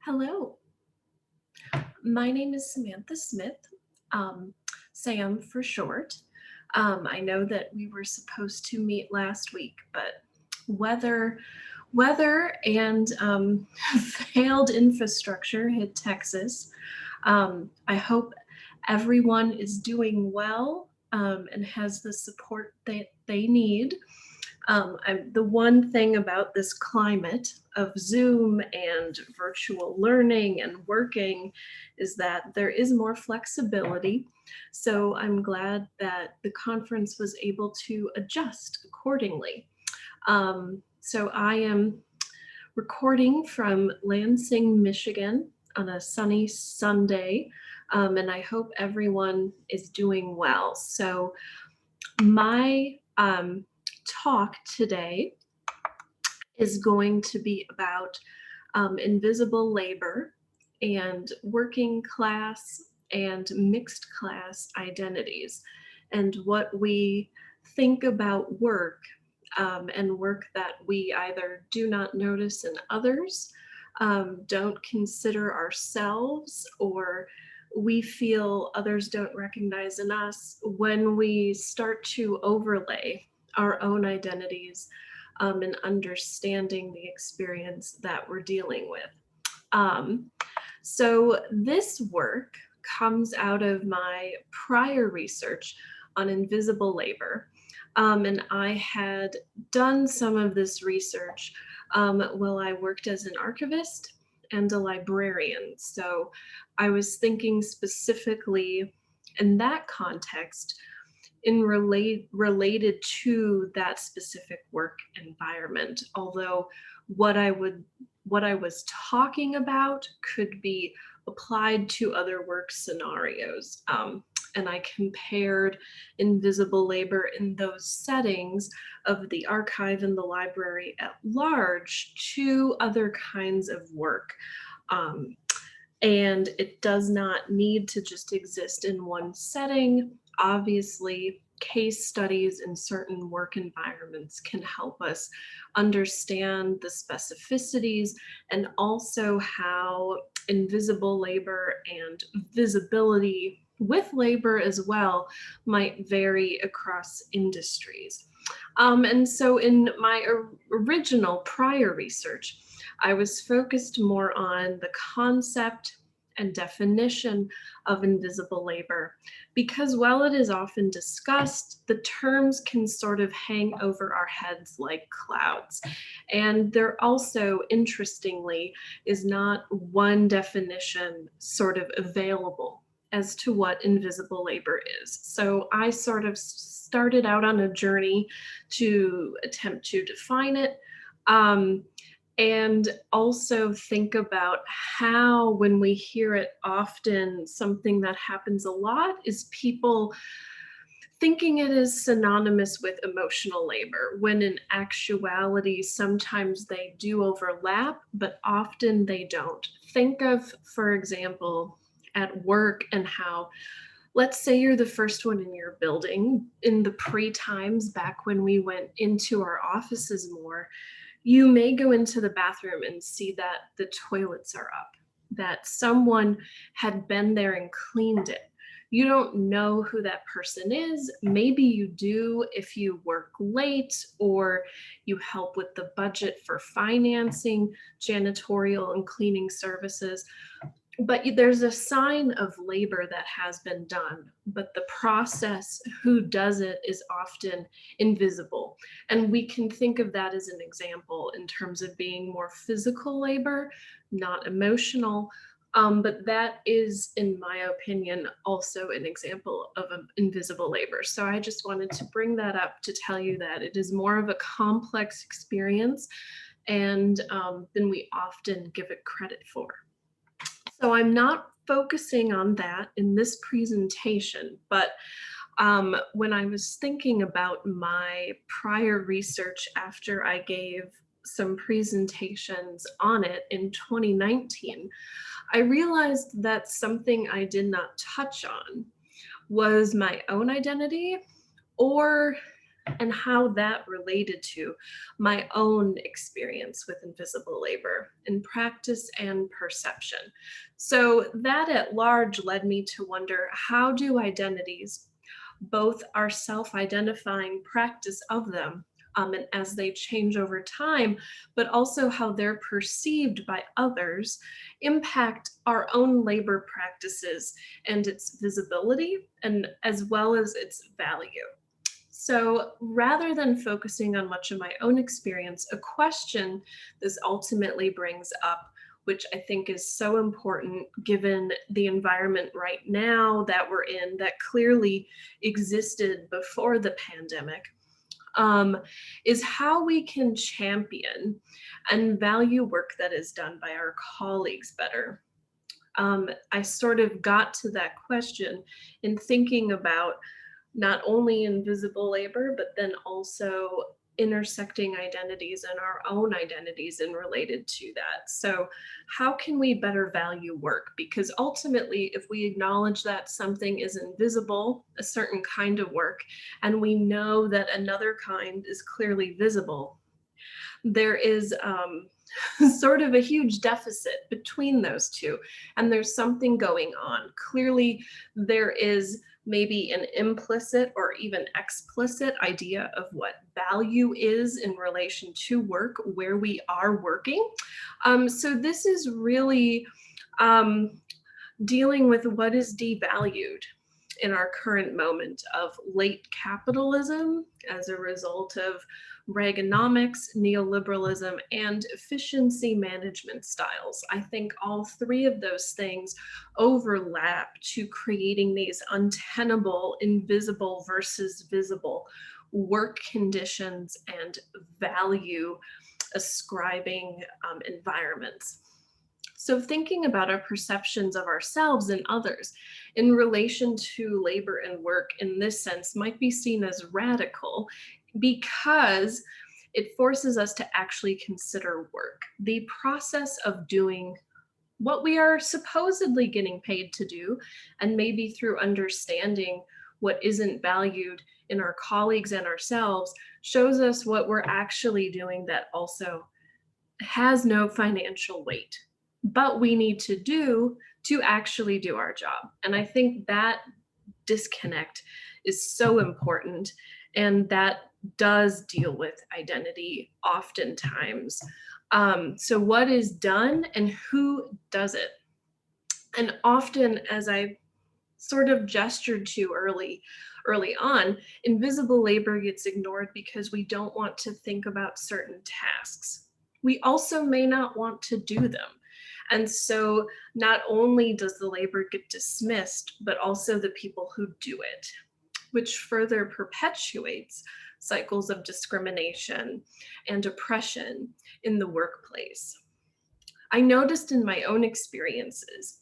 Hello, my name is Samantha Smith, um, Sam for short. I know that we were supposed to meet last week, but weather, weather and failed infrastructure hit Texas. I hope everyone is doing well and has the support that they need. The one thing about this climate of Zoom and virtual learning and working is that there is more flexibility. So I'm glad that the conference was able to adjust accordingly. So I am recording from Lansing, Michigan on a sunny Sunday, and I hope everyone is doing well. So my talk today is going to be about invisible labor and working class and mixed class identities and what we think about work and work that we either do not notice in others, don't consider ourselves, or we feel others don't recognize in us when we start to overlay our own identities and understanding the experience that we're dealing with. Um, so this work comes out of my prior research on invisible labor. And I had done some of this research while I worked as an archivist and a librarian. So I was thinking specifically in that context related to that specific work environment. Although what I would what I was talking about could be applied to other work scenarios. And I compared invisible labor in those settings of the archive and the library at large to other kinds of work. Um, and it does not need to just exist in one setting. Obviously, case studies in certain work environments can help us understand the specificities and also how invisible labor and visibility with labor as well might vary across industries. And so in my original prior research, I was focused more on the concept and definition of invisible labor because while it is often discussed, the terms can sort of hang over our heads like clouds. And there also, interestingly, is not one definition sort of available as to what invisible labor is. So I sort of started out on a journey to attempt to define it. And also think about how, when we hear it often, something that happens a lot is people thinking it is synonymous with emotional labor, when in actuality, sometimes they do overlap, but often they don't. Think of, for example, at work and how, let's say you're the first one in your building in the pre times back when we went into our offices more. You may go into the bathroom and see that the toilets are up, that someone had been there and cleaned it. You don't know who that person is. Maybe you do if you work late or you help with the budget for financing janitorial and cleaning services. But there's a sign of labor that has been done, but the process, who does it, is often invisible. And we can think of that as an example in terms of being more physical labor, not emotional. But that is, in my opinion, also an example of an invisible labor. So I just wanted to bring that up to tell you that it is more of a complex experience and than we often give it credit for. So I'm not focusing on that in this presentation, but when I was thinking about my prior research after I gave some presentations on it in 2019, I realized that something I did not touch on was my own identity, or and how that related to my own experience with invisible labor in practice and perception. So, that at large led me to wonder, how do identities, both our self identifying practice of them, and as they change over time, but also how they're perceived by others, impact our own labor practices and its visibility, and as well as its value. So rather than focusing on much of my own experience, a question this ultimately brings up, which I think is so important given the environment right now that we're in, that clearly existed before the pandemic, um, is how we can champion and value work that is done by our colleagues better. I sort of got to that question in thinking about not only invisible labor, but then also intersecting identities and our own identities and related to that. So, how can we better value work? Because ultimately, if we acknowledge that something is invisible, a certain kind of work, and we know that another kind is clearly visible, there is sort of a huge deficit between those two, and there's something going on. Clearly, there is maybe an implicit or even explicit idea of what value is in relation to work, where we are working. So, this is really um, dealing with what is devalued in our current moment of late capitalism as a result of Reaganomics, neoliberalism, and efficiency management styles. I think all three of those things overlap to creating these untenable, invisible versus visible work conditions and value ascribing environments. So, thinking about our perceptions of ourselves and others in relation to labor and work in this sense might be seen as radical because it forces us to actually consider work, the process of doing what we are supposedly getting paid to do, and maybe through understanding what isn't valued in our colleagues and ourselves, shows us what we're actually doing that also has no financial weight, but we need to do to actually do our job. And I think that disconnect is so important. And that does deal with identity oftentimes. So, what is done and who does it? And often, as I sort of gestured to early on, invisible labor gets ignored because we don't want to think about certain tasks. We also may not want to do them. And so not only does the labor get dismissed, but also the people who do it, which further perpetuates cycles of discrimination and oppression in the workplace. I noticed in my own experiences,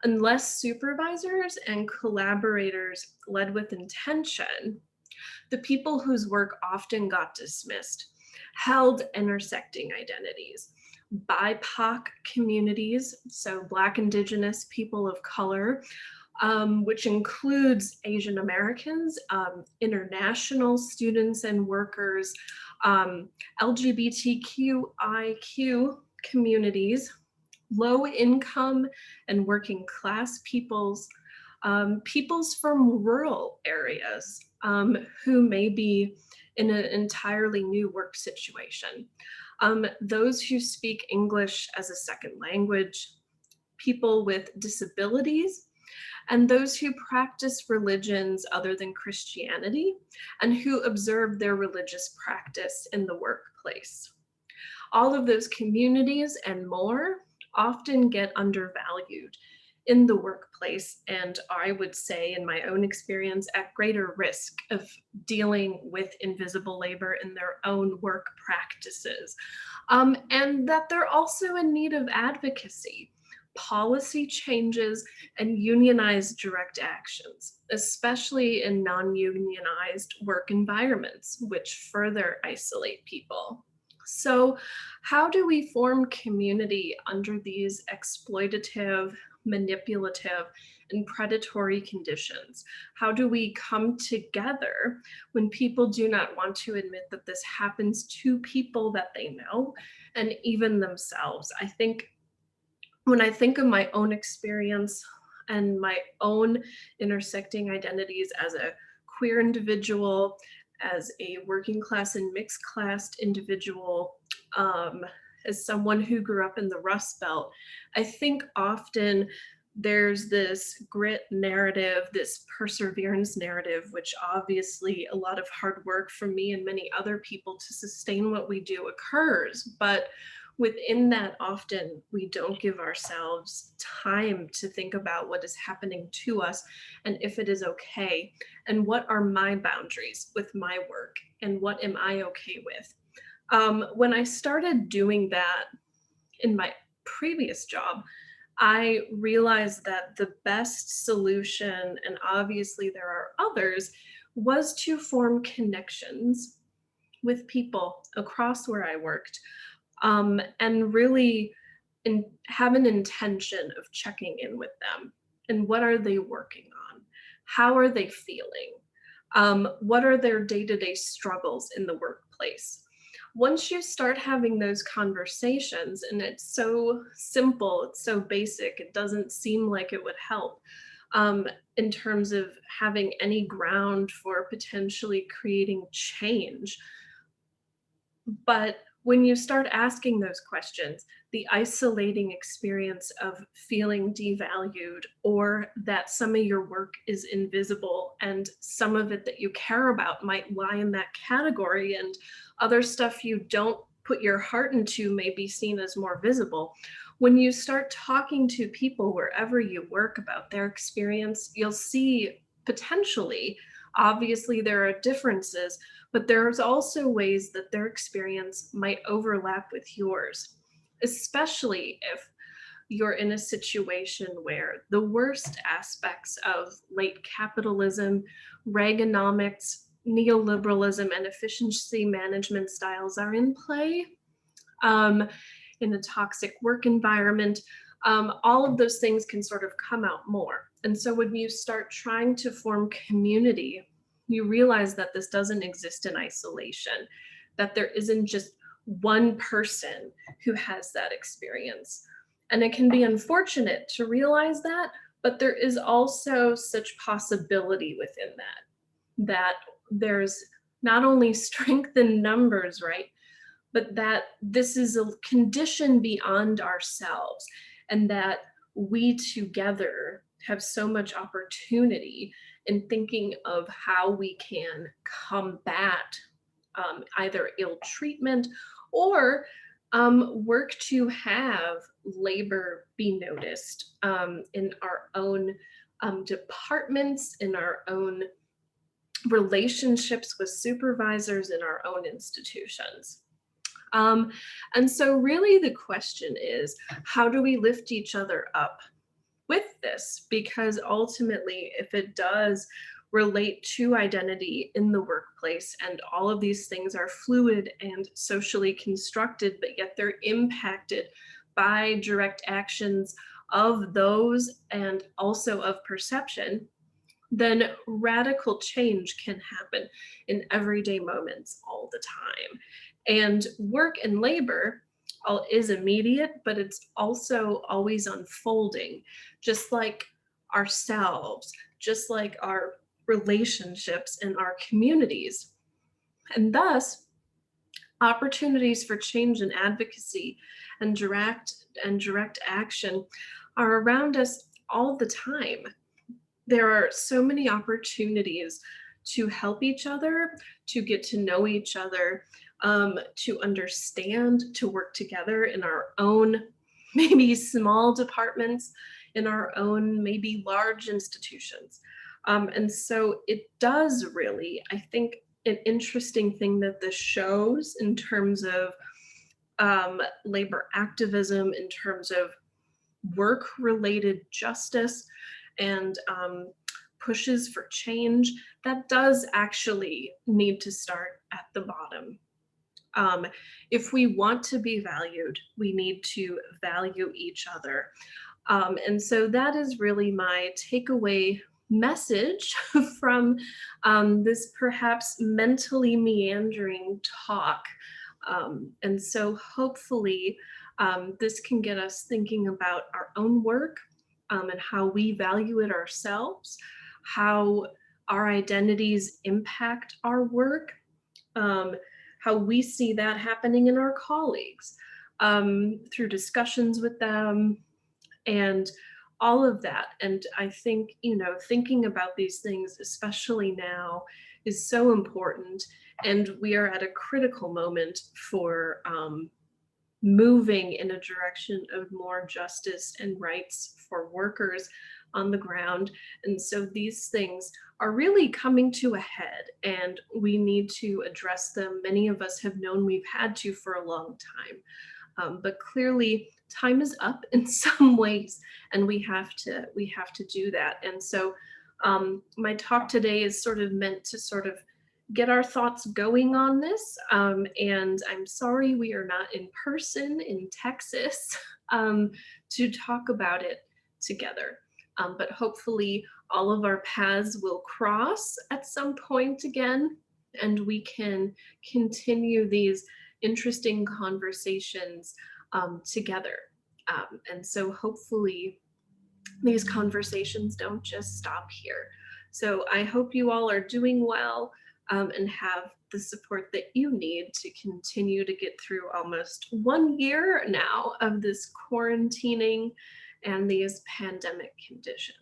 unless supervisors and collaborators led with intention, the people whose work often got dismissed held intersecting identities. BIPOC communities, so Black, Indigenous, people of color, which includes Asian Americans, international students and workers, LGBTQIQ communities, low income and working class peoples, peoples from rural areas who may be in an entirely new work situation, those who speak English as a second language, people with disabilities, and those who practice religions other than Christianity and who observe their religious practice in the workplace. All of those communities and more often get undervalued in the workplace, and I would say, in my own experience, at greater risk of dealing with invisible labor in their own work practices. And that they're also in need of advocacy, policy changes, and unionized direct actions, especially in non unionized work environments, which further isolate people. So, how do we form community under these exploitative manipulative, and predatory conditions? How do we come together when people do not want to admit that this happens to people that they know and even themselves? I think when I think of my own experience and my own intersecting identities as a queer individual, as a working class and mixed class individual, um, as someone who grew up in the Rust Belt, I think often there's this grit narrative, this perseverance narrative, which obviously a lot of hard work from me and many other people to sustain what we do occurs. But within that, often we don't give ourselves time to think about what is happening to us and if it is okay, and what are my boundaries with my work and what am I okay with. When I started doing that in my previous job, I realized that the best solution, and obviously there are others, was to form connections with people across where I worked, and really have an intention of checking in with them. And what are they working on? How are they feeling? What are their day to day struggles in the workplace? Once you start having those conversations, and it's so simple, it's so basic, it doesn't seem like it would help in terms of having any ground for potentially creating change. But when you start asking those questions, the isolating experience of feeling devalued, or that some of your work is invisible and some of it that you care about might lie in that category, and other stuff you don't put your heart into may be seen as more visible. When you start talking to people wherever you work about their experience, you'll see potentially, obviously, there are differences, but there's also ways that their experience might overlap with yours, especially if you're in a situation where the worst aspects of late capitalism, Reaganomics, neoliberalism, and efficiency management styles are in play. Um, in a toxic work environment, all of those things can sort of come out more. And so when you start trying to form community, you realize that this doesn't exist in isolation, that there isn't just one person who has that experience. And it can be unfortunate to realize that, but there is also such possibility within that there's not only strength in numbers, right? But that this is a condition beyond ourselves, and that we together have so much opportunity in thinking of how we can combat either ill treatment or work to have labor be noticed in our own departments, in our own relationships with supervisors, in our own institutions. Um, and so, really, the question is, how do we lift each other up with this? Because ultimately, if it does relate to identity in the workplace, and all of these things are fluid and socially constructed, but yet they're impacted by direct actions of those and also of perception, then radical change can happen in everyday moments all the time. And work and labor is immediate, but it's also always unfolding, just like ourselves, just like our relationships and our communities. And thus, opportunities for change and advocacy and direct action are around us all the time. There are so many opportunities to help each other, to get to know each other, to understand, to work together in our own maybe small departments, in our own maybe large institutions. And so it does really, I think, an interesting thing that this shows in terms of labor activism, in terms of work related justice, and pushes for change, that does actually need to start at the bottom. Um, if we want to be valued, we need to value each other. And so that is really my takeaway message from this perhaps mentally meandering talk. And so hopefully, this can get us thinking about our own work and how we value it ourselves, how our identities impact our work, um, how we see that happening in our colleagues through discussions with them, and all of that. And I think, thinking about these things, especially now, is so important. And we are at a critical moment for moving in a direction of more justice and rights for workers on the ground. And so these things are really coming to a head, and we need to address them. Many of us have known we've had to for a long time. But clearly time is up in some ways, and we have to do that. And so my talk today is sort of meant to sort of get our thoughts going on this. And I'm sorry we are not in person in Texas to talk about it together. But hopefully all of our paths will cross at some point again, and we can continue these interesting conversations together. And so hopefully these conversations don't just stop here. So I hope you all are doing well and have the support that you need to continue to get through almost 1 year now of this quarantining and these pandemic conditions.